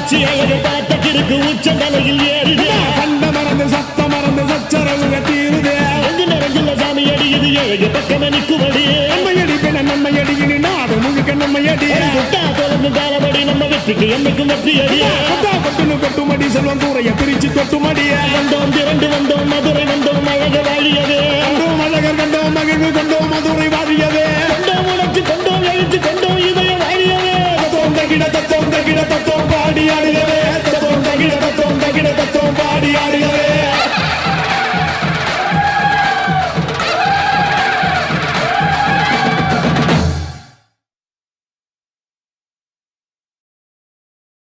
உச்சி அழகு பார்த்த கிறுக்கு உச்ச தலையில் ஏறுது கண்ட மறந்து சத்த மறந்து சச்சரவுக தீருது நெஞ்சில சாமி அடிக்குது ஏழு பக்கம் நிற்குமடி நம்மையடி பின்ன நம்மையடி இனி நாடு முழுக்க நம்மையடி குட்டா தொடர்ந்து காலபடி நம்ம வெற்றிக்கு என்னைக்கும் வெற்றி அடிய கொட்டுனு கொட்டுமடி செல்வம் கூறைய பிரிச்சு கொட்டுமடிய வந்தோம் திரண்டு வந்தோம் மதுரை வந்தோம் அழக வாழியது கண்டோம் அழகர் கண்டோம் மகிழ்வு கொண்டோம் மதுரை வாழியது கொண்டோம் உணர்ச்சி கொண்டோம் எழுச்சி கொண்டோம் இதயம் வாழியது தத்தோம் தகிட தத்தோம் பாடி